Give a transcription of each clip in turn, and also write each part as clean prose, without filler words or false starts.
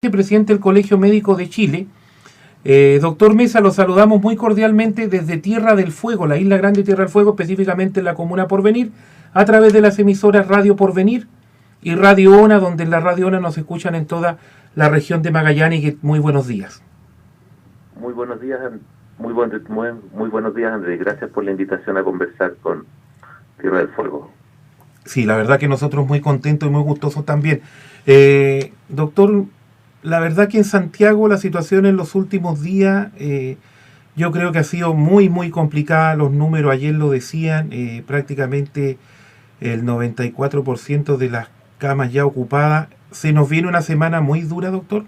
Presidente del Colegio Médico de Chile. Doctor Mesa, lo saludamos muy cordialmente desde Tierra del Fuego, la isla Grande Tierra del Fuego, específicamente en la comuna Porvenir, a través de las emisoras Radio Porvenir y Radio ONA, donde en la Radio ONA nos escuchan en toda la región de Magallanes. Muy buenos días. Muy buenos días, muy buenos días, Andrés. Gracias por la invitación a conversar con Tierra del Fuego. Sí, la verdad que nosotros muy contentos y muy gustosos también. Doctor, la verdad que en Santiago la situación en los últimos días yo creo que ha sido muy complicada. Los números ayer lo decían, prácticamente el 94% de las camas ya ocupadas. ¿Se nos viene una semana muy dura, doctor?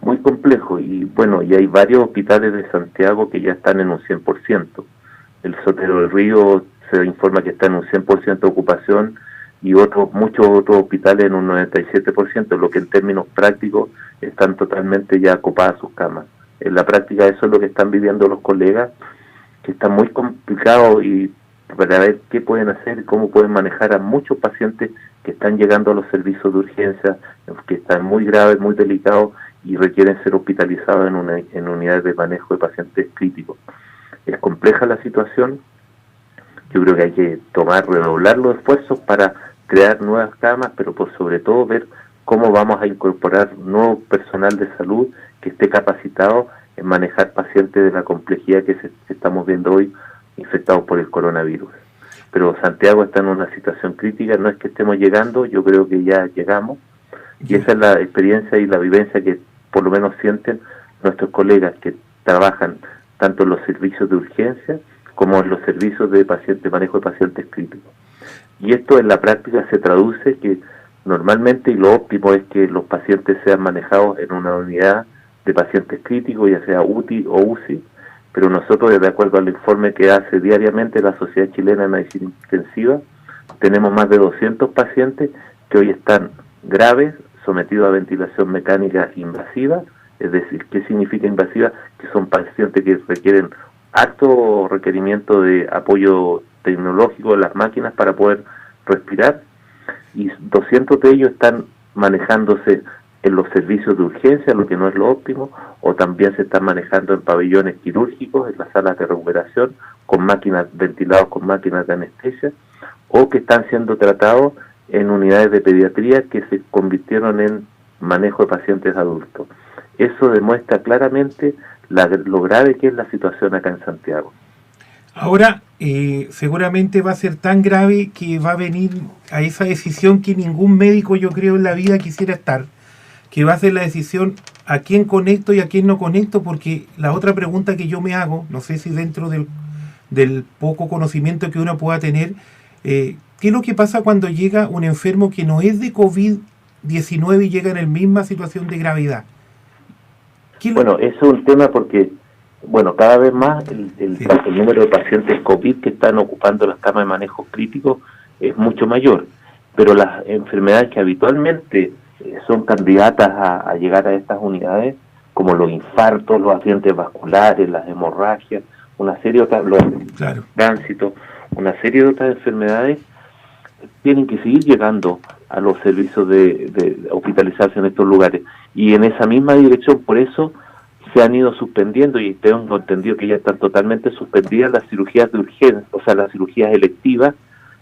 Muy complejo, y bueno, y hay varios hospitales de Santiago que ya están en un 100%. El Sotero del Río se informa que está en un 100% de ocupación, y muchos otros hospitales en un 97%, lo que en términos prácticos están totalmente ya ocupadas sus camas. En la práctica eso es lo que están viviendo los colegas, que está muy complicado, y para ver qué pueden hacer, cómo pueden manejar a muchos pacientes que están llegando a los servicios de urgencia, que están muy graves, muy delicados, y requieren ser hospitalizados en unidades de manejo de pacientes críticos. Es compleja la situación. Yo creo que hay que redoblar los esfuerzos para crear nuevas camas, pero por sobre todo ver cómo vamos a incorporar nuevo personal de salud que esté capacitado en manejar pacientes de la complejidad que estamos viendo hoy infectados por el coronavirus. Pero Santiago está en una situación crítica, no es que estemos llegando, yo creo que ya llegamos, y esa es la experiencia y la vivencia que por lo menos sienten nuestros colegas que trabajan tanto en los servicios de urgencia como en los servicios de manejo de pacientes críticos. Y esto en la práctica se traduce que normalmente, y lo óptimo es que los pacientes sean manejados en una unidad de pacientes críticos, ya sea UTI o UCI, pero nosotros, de acuerdo al informe que hace diariamente la Sociedad Chilena de Medicina Intensiva, tenemos más de 200 pacientes que hoy están graves, sometidos a ventilación mecánica invasiva. Es decir, ¿qué significa invasiva? Que son pacientes que requieren alto requerimiento de apoyo tecnológico de las máquinas para poder respirar, y 200 de ellos están manejándose en los servicios de urgencia, lo que no es lo óptimo, o también se están manejando en pabellones quirúrgicos, en las salas de recuperación, con máquinas ventilados, con máquinas de anestesia, o que están siendo tratados en unidades de pediatría que se convirtieron en manejo de pacientes adultos. Eso demuestra claramente lo grave que es la situación acá en Santiago. Ahora, seguramente va a ser tan grave que va a venir a esa decisión que ningún médico, yo creo, en la vida quisiera estar, que va a ser la decisión a quién conecto y a quién no conecto, porque la otra pregunta que yo me hago, no sé si dentro del poco conocimiento que uno pueda tener, ¿qué es lo que pasa cuando llega un enfermo que no es de COVID-19 y llega en la misma situación de gravedad? Bueno, eso es un tema porque, bueno, cada vez más el número de pacientes COVID que están ocupando las camas de manejo crítico es mucho mayor, pero las enfermedades que habitualmente son candidatas a llegar a estas unidades, como los infartos, los accidentes vasculares, las hemorragias, una serie de otras, los tránsitos, una serie de otras enfermedades, tienen que seguir llegando a los servicios de hospitalizarse en estos lugares. Y en esa misma dirección, por eso se han ido suspendiendo, y tengo entendido que ya están totalmente suspendidas las cirugías de urgencia, o sea, las cirugías electivas,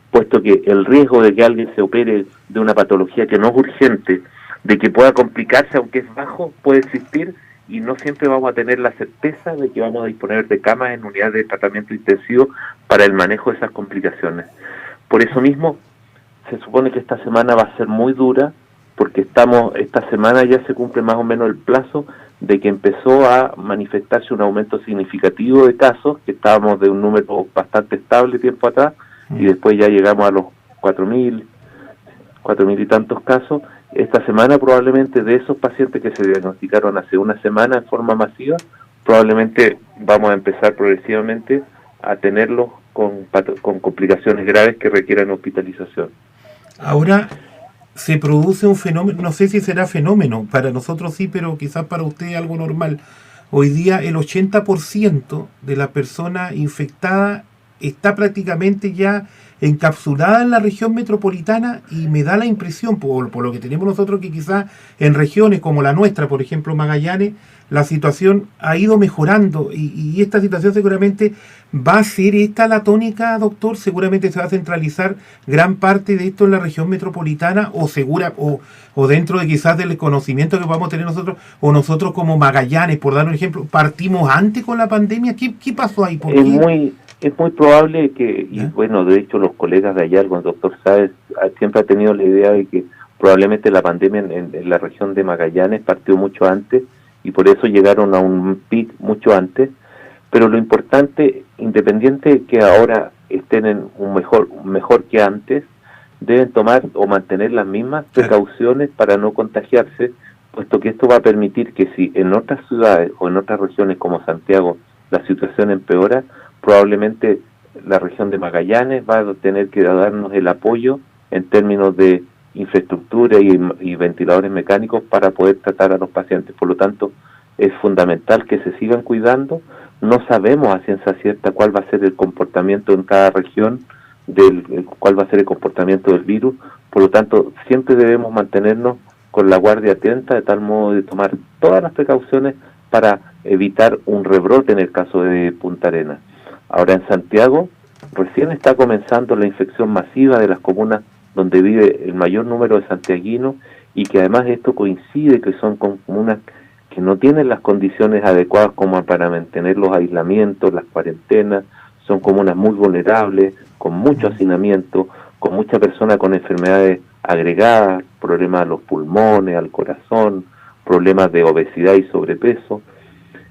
puesto que el riesgo de que alguien se opere de una patología que no es urgente, de que pueda complicarse aunque es bajo, puede existir, y no siempre vamos a tener la certeza de que vamos a disponer de camas en unidades de tratamiento intensivo para el manejo de esas complicaciones. Por eso mismo, se supone que esta semana va a ser muy dura, porque esta semana ya se cumple más o menos el plazo de que empezó a manifestarse un aumento significativo de casos, que estábamos de un número bastante estable tiempo atrás, y después ya llegamos a los 4.000 y tantos casos. Esta semana probablemente de esos pacientes que se diagnosticaron hace una semana en forma masiva, probablemente vamos a empezar progresivamente a tenerlos con complicaciones graves que requieran hospitalización. Ahora se produce un fenómeno, no sé si será fenómeno, para nosotros sí, pero quizás para usted algo normal. Hoy día el 80% de las personas infectadas está prácticamente ya encapsulada en la región metropolitana, y me da la impresión, por lo que tenemos nosotros, que quizás en regiones como la nuestra, por ejemplo Magallanes, la situación ha ido mejorando, y esta situación seguramente va a ser esta la tónica, doctor. Seguramente se va a centralizar gran parte de esto en la región metropolitana, o dentro de quizás del conocimiento que podamos tener nosotros, o nosotros como Magallanes, por dar un ejemplo, partimos antes con la pandemia. ¿Qué pasó ahí? ¿Por qué? Es muy probable que, y ¿Ya? bueno, de hecho los colegas de allá, el doctor Sáez, siempre ha tenido la idea de que probablemente la pandemia en la región de Magallanes partió mucho antes, y por eso llegaron a un pic mucho antes. Pero lo importante, independiente de que ahora estén en un mejor que antes, deben tomar o mantener las mismas precauciones para no contagiarse, puesto que esto va a permitir que si en otras ciudades o en otras regiones como Santiago la situación empeora, probablemente la región de Magallanes va a tener que darnos el apoyo en términos de infraestructura y ventiladores mecánicos para poder tratar a los pacientes. Por lo tanto, es fundamental que se sigan cuidando. No sabemos a ciencia cierta cuál va a ser el comportamiento en cada región, cuál va a ser el comportamiento del virus. Por lo tanto, siempre debemos mantenernos con la guardia atenta, de tal modo de tomar todas las precauciones para evitar un rebrote en el caso de Punta Arenas. Ahora en Santiago recién está comenzando la infección masiva de las comunas donde vive el mayor número de santiaguinos, y que además esto coincide que son comunas que no tienen las condiciones adecuadas como para mantener los aislamientos, las cuarentenas. Son comunas muy vulnerables, con mucho hacinamiento, con muchas personas con enfermedades agregadas, problemas a los pulmones, al corazón, problemas de obesidad y sobrepeso,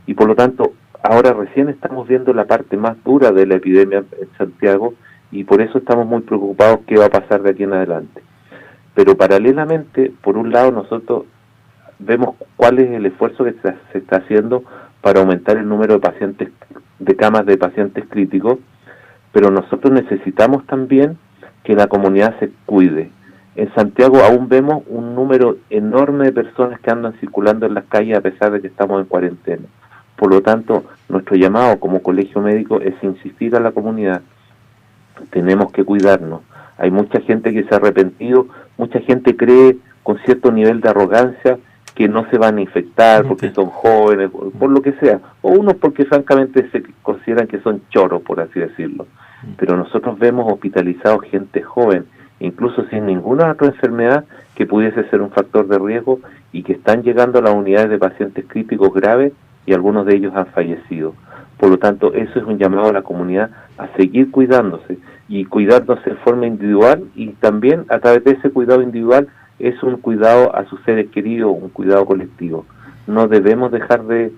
y por lo tanto ahora recién estamos viendo la parte más dura de la epidemia en Santiago, y por eso estamos muy preocupados qué va a pasar de aquí en adelante. Pero paralelamente, por un lado, nosotros vemos cuál es el esfuerzo que se está haciendo para aumentar el número de pacientes, de camas de pacientes críticos, pero nosotros necesitamos también que la comunidad se cuide. En Santiago aún vemos un número enorme de personas que andan circulando en las calles a pesar de que estamos en cuarentena. Por lo tanto, nuestro llamado como colegio médico es insistir a la comunidad: tenemos que cuidarnos. Hay mucha gente que se ha arrepentido, mucha gente cree con cierto nivel de arrogancia que no se van a infectar porque son jóvenes, por lo que sea, o unos porque francamente se consideran que son choros, por así decirlo. Pero nosotros vemos hospitalizados gente joven, incluso sin ninguna otra enfermedad que pudiese ser un factor de riesgo, y que están llegando a las unidades de pacientes críticos graves, y algunos de ellos han fallecido. Por lo tanto, eso es un llamado a la comunidad a seguir cuidándose, y cuidándose de forma individual, y también a través de ese cuidado individual es un cuidado a sus seres queridos, un cuidado colectivo. No debemos dejar de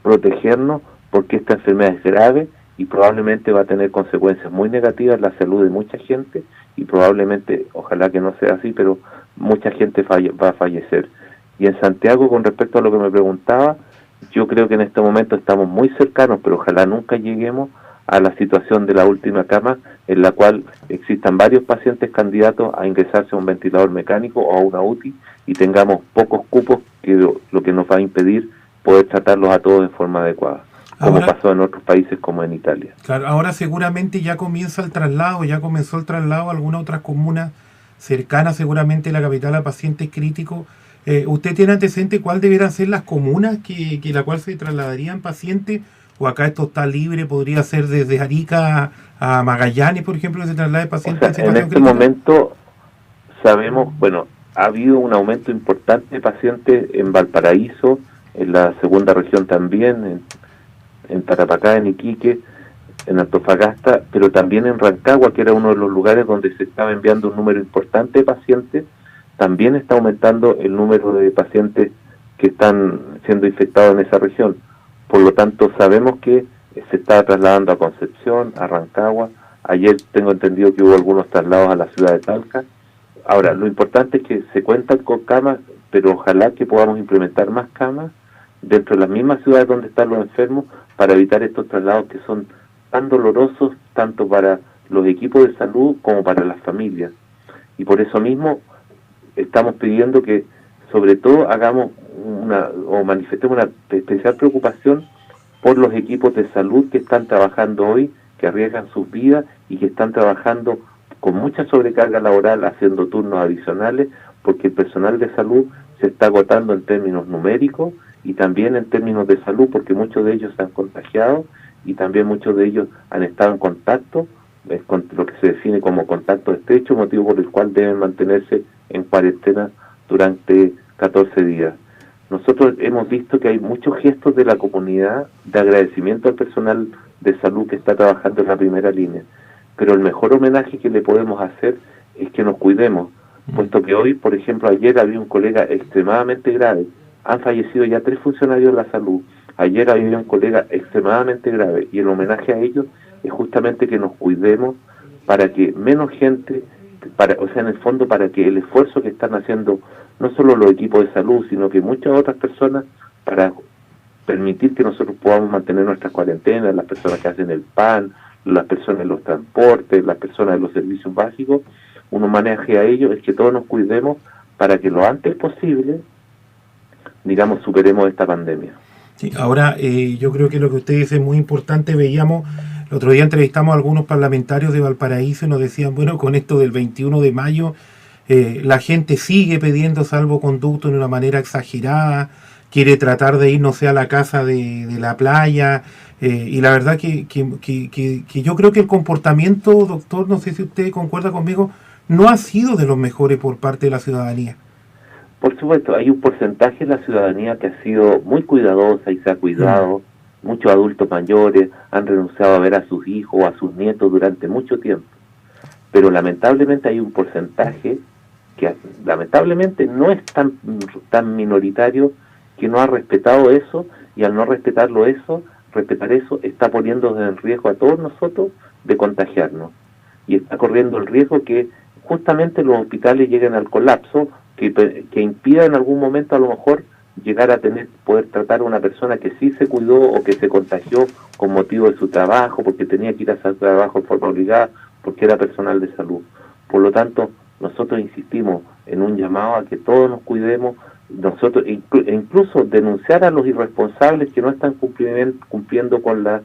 protegernos, porque esta enfermedad es grave y probablemente va a tener consecuencias muy negativas en la salud de mucha gente, y probablemente, ojalá que no sea así, pero mucha gente va a fallecer. Y en Santiago, con respecto a lo que me preguntaba, yo creo que en este momento estamos muy cercanos, pero ojalá nunca lleguemos a la situación de la última cama, en la cual existan varios pacientes candidatos a ingresarse a un ventilador mecánico o a una UTI, y tengamos pocos cupos, que lo que nos va a impedir poder tratarlos a todos de forma adecuada, como pasó en otros países como en Italia. Claro, ahora seguramente ya comenzó el traslado a alguna otra comuna cercana, seguramente la capital, a pacientes críticos. ¿Usted tiene antecedente cuál deberán ser las comunas que la cual se trasladarían pacientes? ¿O acá esto está libre? ¿Podría ser desde Arica a Magallanes, por ejemplo, que se traslade pacientes? O sea, en este momento sabemos, bueno, ha habido un aumento importante de pacientes en Valparaíso, en la segunda región también, en Tarapacá, en Iquique, en Antofagasta, pero también en Rancagua, que era uno de los lugares donde se estaba enviando un número importante de pacientes. También está aumentando el número de pacientes que están siendo infectados en esa región. Por lo tanto, sabemos que se está trasladando a Concepción, a Rancagua. Ayer tengo entendido que hubo algunos traslados a la ciudad de Talca. Ahora, lo importante es que se cuentan con camas, pero ojalá que podamos implementar más camas dentro de las mismas ciudades donde están los enfermos, para evitar estos traslados que son tan dolorosos, tanto para los equipos de salud como para las familias. Y por eso mismo estamos pidiendo que, sobre todo, manifestemos una especial preocupación por los equipos de salud que están trabajando hoy que arriesgan sus vidas y que están trabajando con mucha sobrecarga laboral, haciendo turnos adicionales, porque el personal de salud se está agotando en términos numéricos y también en términos de salud, porque muchos de ellos se han contagiado y también muchos de ellos han estado en contacto, con lo que se define como contacto estrecho, motivo por el cual deben mantenerse en cuarentena durante 14 días. Nosotros hemos visto que hay muchos gestos de la comunidad de agradecimiento al personal de salud que está trabajando en la primera línea, pero el mejor homenaje que le podemos hacer es que nos cuidemos, puesto que hoy, por ejemplo, ayer había un colega extremadamente grave, han fallecido ya 3 funcionarios de la salud, ayer había un colega extremadamente grave, y el homenaje a ellos es justamente que nos cuidemos para que menos gente, en el fondo para que el esfuerzo que están haciendo no solo los equipos de salud, sino que muchas otras personas para permitir que nosotros podamos mantener nuestras cuarentenas, las personas que hacen el pan, las personas de los transportes, las personas de los servicios básicos, un homenaje a ellos es que todos nos cuidemos para que lo antes posible, digamos, superemos esta pandemia. Sí, ahora yo creo que lo que usted dice es muy importante. Veíamos, el otro día entrevistamos a algunos parlamentarios de Valparaíso y nos decían, bueno, con esto del 21 de mayo, la gente sigue pidiendo salvoconducto de una manera exagerada, quiere tratar de ir, no sé, a la casa de la playa, y la verdad que yo creo que el comportamiento, doctor, no sé si usted concuerda conmigo, no ha sido de los mejores por parte de la ciudadanía. Por supuesto, hay un porcentaje de la ciudadanía que ha sido muy cuidadosa y se ha cuidado. Muchos adultos mayores han renunciado a ver a sus hijos o a sus nietos durante mucho tiempo. Pero lamentablemente hay un porcentaje que lamentablemente no es tan minoritario, que no ha respetado eso, y al no respetar eso, está poniendo en riesgo a todos nosotros de contagiarnos. Y está corriendo el riesgo que justamente los hospitales lleguen al colapso, que impida en algún momento a lo mejor llegar a poder tratar a una persona que sí se cuidó o que se contagió con motivo de su trabajo, porque tenía que ir a hacer trabajo en forma obligada, porque era personal de salud. Por lo tanto, nosotros insistimos en un llamado a que todos nos cuidemos, nosotros incluso denunciar a los irresponsables que no están cumpliendo con las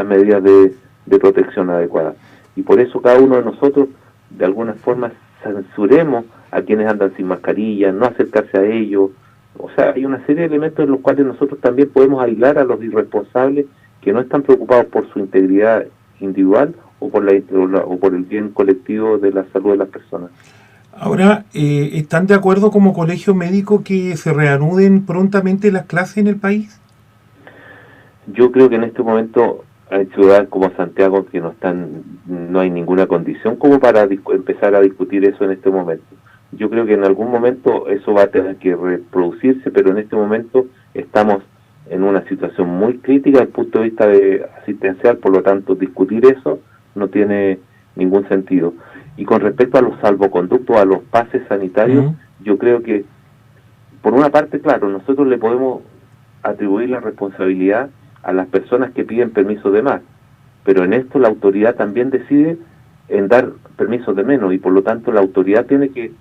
medidas de protección adecuadas. Y por eso cada uno de nosotros, de alguna forma, censuremos a quienes andan sin mascarilla, no acercarse a ellos. O sea, hay una serie de elementos en los cuales nosotros también podemos aislar a los irresponsables que no están preocupados por su integridad individual o por el bien colectivo de la salud de las personas. Ahora, ¿están de acuerdo como colegio médico que se reanuden prontamente las clases en el país? Yo creo que en este momento hay ciudades como Santiago que no hay ninguna condición como para empezar a discutir eso en este momento. Yo creo que en algún momento eso va a tener que reproducirse, pero en este momento estamos en una situación muy crítica desde el punto de vista asistencial, por lo tanto discutir eso no tiene ningún sentido. Y con respecto a los salvoconductos, a los pases sanitarios, yo creo que, por una parte, claro, nosotros le podemos atribuir la responsabilidad a las personas que piden permisos de más, pero en esto la autoridad también decide en dar permisos de menos, y por lo tanto la autoridad tiene que,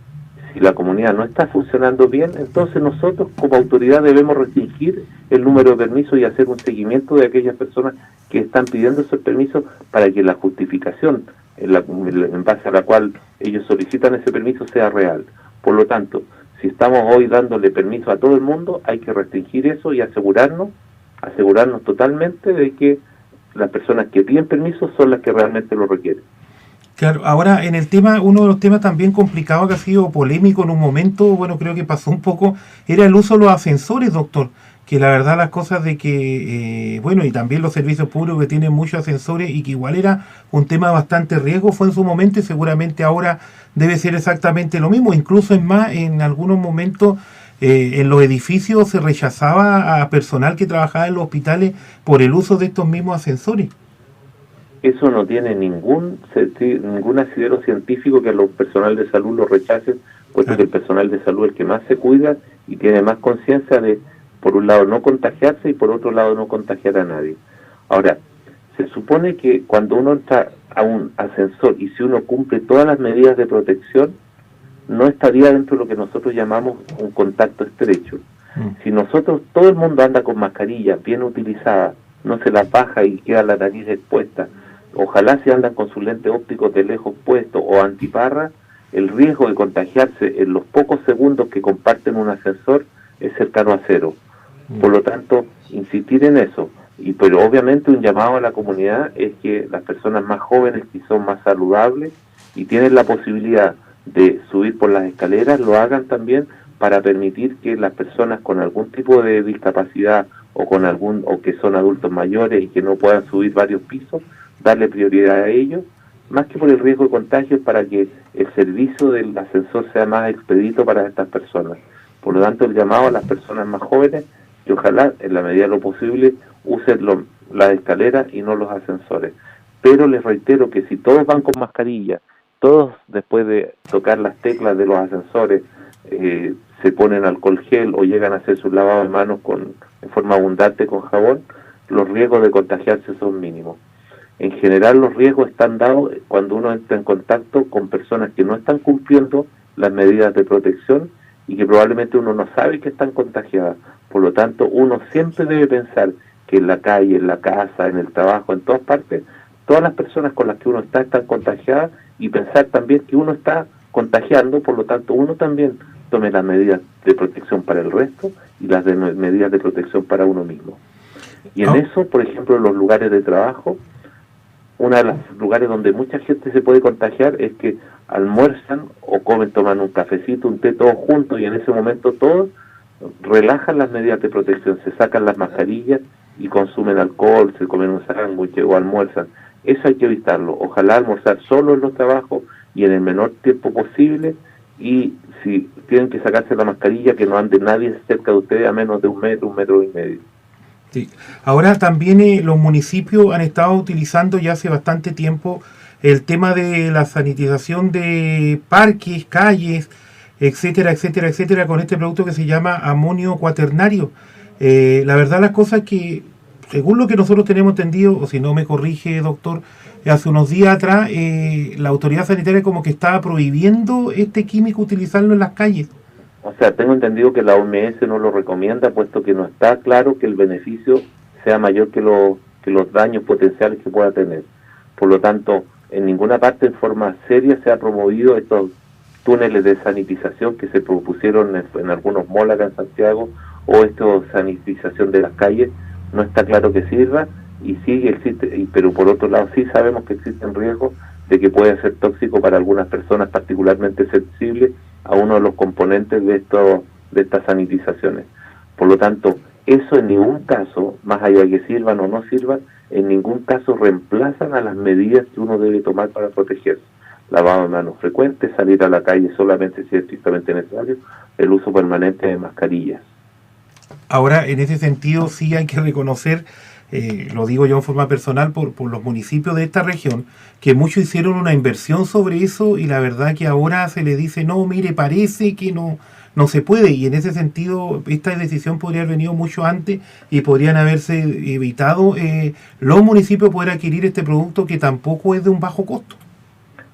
si la comunidad no está funcionando bien, entonces nosotros como autoridad debemos restringir el número de permisos y hacer un seguimiento de aquellas personas que están pidiendo esos permisos para que la justificación en base a la cual ellos solicitan ese permiso sea real. Por lo tanto, si estamos hoy dándole permiso a todo el mundo, hay que restringir eso y asegurarnos totalmente de que las personas que piden permiso son las que realmente lo requieren. Claro, ahora en el tema, uno de los temas también complicados que ha sido polémico en un momento, bueno, creo que pasó un poco, era el uso de los ascensores, doctor, que la verdad las cosas de que, bueno, y también los servicios públicos que tienen muchos ascensores y que igual era un tema bastante riesgo, fue en su momento y seguramente ahora debe ser exactamente lo mismo, incluso es más, en algunos momentos en los edificios se rechazaba a personal que trabajaba en los hospitales por el uso de estos mismos ascensores. Eso no tiene ningún asidero científico que a los personal de salud lo rechacen, puesto que el personal de salud es el que más se cuida y tiene más conciencia de, por un lado, no contagiarse y por otro lado, no contagiar a nadie. Ahora, se supone que cuando uno entra a un ascensor y si uno cumple todas las medidas de protección, no estaría dentro de lo que nosotros llamamos un contacto estrecho. Si todo el mundo anda con mascarilla bien utilizada, no se la baja y queda la nariz expuesta, ojalá si andan con sus lentes ópticos de lejos puestos o antiparra, el riesgo de contagiarse en los pocos segundos que comparten un ascensor es cercano a cero. Por lo tanto, insistir en eso. Pero obviamente un llamado a la comunidad es que las personas más jóvenes y son más saludables y tienen la posibilidad de subir por las escaleras, lo hagan también para permitir que las personas con algún tipo de discapacidad o que son adultos mayores y que no puedan subir varios pisos, darle prioridad a ellos, más que por el riesgo de contagio, para que el servicio del ascensor sea más expedito para estas personas. Por lo tanto, el llamado a las personas más jóvenes, que ojalá en la medida de lo posible usen las escaleras y no los ascensores. Pero les reitero que si todos van con mascarilla, todos después de tocar las teclas de los ascensores se ponen alcohol gel o llegan a hacer su lavado de manos en forma abundante con jabón, los riesgos de contagiarse son mínimos. En general los riesgos están dados cuando uno entra en contacto con personas que no están cumpliendo las medidas de protección y que probablemente uno no sabe que están contagiadas. Por lo tanto, uno siempre debe pensar que en la calle, en la casa, en el trabajo, en todas partes, todas las personas con las que uno está están contagiadas, y pensar también que uno está contagiando, por lo tanto uno también tome las medidas de protección para el resto y las medidas de protección para uno mismo. Y en eso, por ejemplo, en los lugares de trabajo, uno de los lugares donde mucha gente se puede contagiar es que almuerzan o toman un cafecito, un té todos juntos, y en ese momento todos relajan las medidas de protección, se sacan las mascarillas y consumen alcohol, se comen un sándwich o almuerzan. Eso hay que evitarlo. Ojalá almorzar solo en los trabajos y en el menor tiempo posible, y si tienen que sacarse la mascarilla, que no ande nadie cerca de ustedes a menos de 1 metro y medio. Sí. Ahora también los municipios han estado utilizando ya hace bastante tiempo el tema de la sanitización de parques, calles, etcétera, etcétera, etcétera, con este producto que se llama amonio cuaternario. La verdad las cosas que, según lo que nosotros tenemos entendido, o si no me corrige, doctor, hace unos días atrás la autoridad sanitaria como que estaba prohibiendo este químico utilizarlo en las calles. O sea, tengo entendido que la OMS no lo recomienda, puesto que no está claro que el beneficio sea mayor que los daños potenciales que pueda tener. Por lo tanto, en ninguna parte en forma seria se ha promovido estos túneles de sanitización que se propusieron en algunos malls acá en Santiago, o esta sanitización de las calles. No está claro que sirva, y sí existe, pero por otro lado sí sabemos que existen riesgos de que puede ser tóxico para algunas personas particularmente sensibles a uno de los componentes de estas sanitizaciones. Por lo tanto, eso en ningún caso, más allá de que sirvan o no sirvan, en ningún caso reemplazan a las medidas que uno debe tomar para protegerse. Lavado de manos frecuente, salir a la calle solamente si es estrictamente necesario, el uso permanente de mascarillas. Ahora, en ese sentido, sí hay que reconocer, lo digo yo en forma personal, por los municipios de esta región, que muchos hicieron una inversión sobre eso, y la verdad que ahora se le dice, no, mire, parece que no se puede, y en ese sentido esta decisión podría haber venido mucho antes y podrían haberse evitado los municipios poder adquirir este producto que tampoco es de un bajo costo.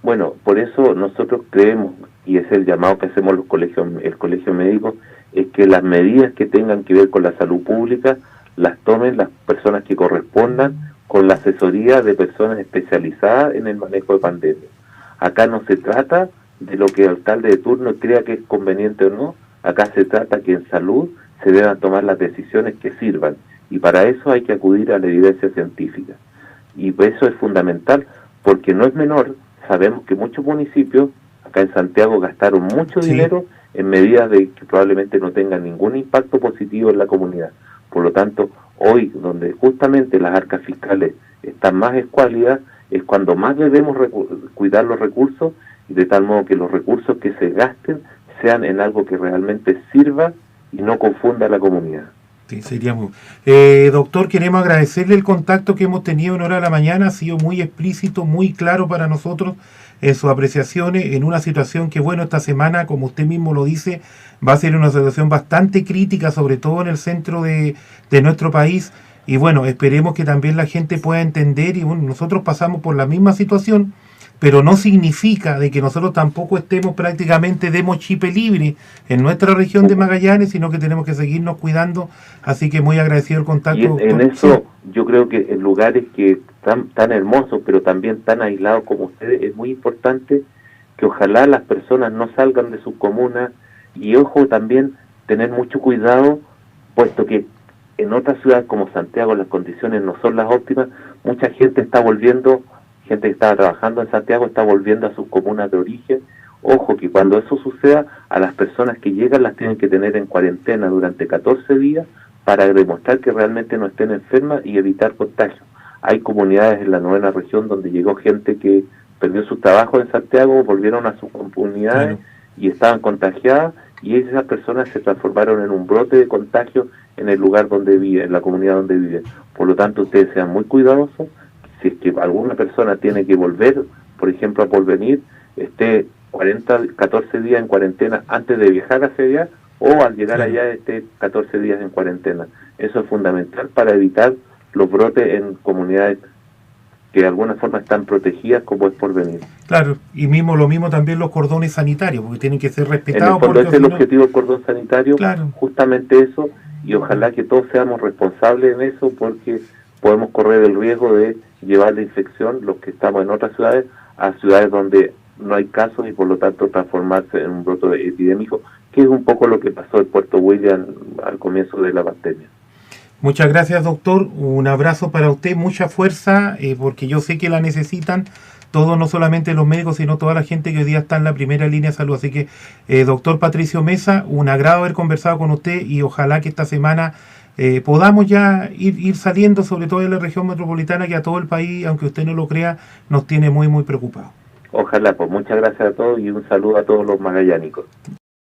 Bueno, por eso nosotros creemos, y es el llamado que hacemos el colegio médico, es que las medidas que tengan que ver con la salud pública las tomen las personas que correspondan, con la asesoría de personas especializadas en el manejo de pandemia. Acá no se trata de lo que el alcalde de turno crea que es conveniente o no, acá se trata que en salud se deban tomar las decisiones que sirvan, y para eso hay que acudir a la evidencia científica. Y eso es fundamental, porque no es menor. Sabemos que muchos municipios acá en Santiago gastaron mucho dinero en medidas de que probablemente no tengan ningún impacto positivo en la comunidad. Por lo tanto, hoy, donde justamente las arcas fiscales están más escuálidas, es cuando más debemos cuidar los recursos, y de tal modo que los recursos que se gasten sean en algo que realmente sirva y no confunda a la comunidad. Sí, sería muy... doctor, queremos agradecerle el contacto que hemos tenido en hora de la mañana. Ha sido muy explícito, muy claro para nosotros en sus apreciaciones, en una situación que, bueno, esta semana, como usted mismo lo dice, va a ser una situación bastante crítica, sobre todo en el centro de nuestro país. Y bueno, esperemos que también la gente pueda entender, y bueno, nosotros pasamos por la misma situación, pero no significa de que nosotros tampoco estemos prácticamente de mochipe libre en nuestra región de Magallanes, sino que tenemos que seguirnos cuidando. Así que muy agradecido el contacto. Y en eso yo creo que en lugares que tan hermosos, pero también tan aislados como ustedes, es muy importante que ojalá las personas no salgan de sus comunas y, ojo, también tener mucho cuidado, puesto que en otras ciudades como Santiago las condiciones no son las óptimas, mucha gente está volviendo, gente que estaba trabajando en Santiago está volviendo a sus comunas de origen. Ojo que cuando eso suceda, a las personas que llegan las tienen que tener en cuarentena durante 14 días para demostrar que realmente no estén enfermas y evitar contagios. Hay comunidades en la 9ª región donde llegó gente que perdió su trabajo en Santiago, volvieron a sus comunidades, claro, y estaban contagiadas, y esas personas se transformaron en un brote de contagio en el lugar donde viven, en la comunidad donde viven. Por lo tanto, ustedes sean muy cuidadosos. Si es que alguna persona tiene que volver, por ejemplo, a Porvenir, esté 14 días en cuarentena antes de viajar hacia allá, o al llegar allá esté 14 días en cuarentena. Eso es fundamental para evitar los brotes en comunidades que de alguna forma están protegidas, como es Porvenir. Claro, y lo mismo también los cordones sanitarios, porque tienen que ser respetados. En el fondo ese es el objetivo del cordón sanitario, claro, justamente eso, y ojalá que todos seamos responsables en eso, porque podemos correr el riesgo de llevar la infección, los que estamos en otras ciudades, a ciudades donde no hay casos y por lo tanto transformarse en un brote epidémico, que es un poco lo que pasó en Puerto William al comienzo de la pandemia. Muchas gracias, doctor. Un abrazo para usted, mucha fuerza, porque yo sé que la necesitan todos, no solamente los médicos, sino toda la gente que hoy día está en la primera línea de salud. Así que, doctor Patricio Mesa, un agrado haber conversado con usted y ojalá que esta semana podamos ya ir saliendo, sobre todo en la región metropolitana, que a todo el país, aunque usted no lo crea, nos tiene muy, muy preocupados. Ojalá, pues muchas gracias a todos y un saludo a todos los magallánicos.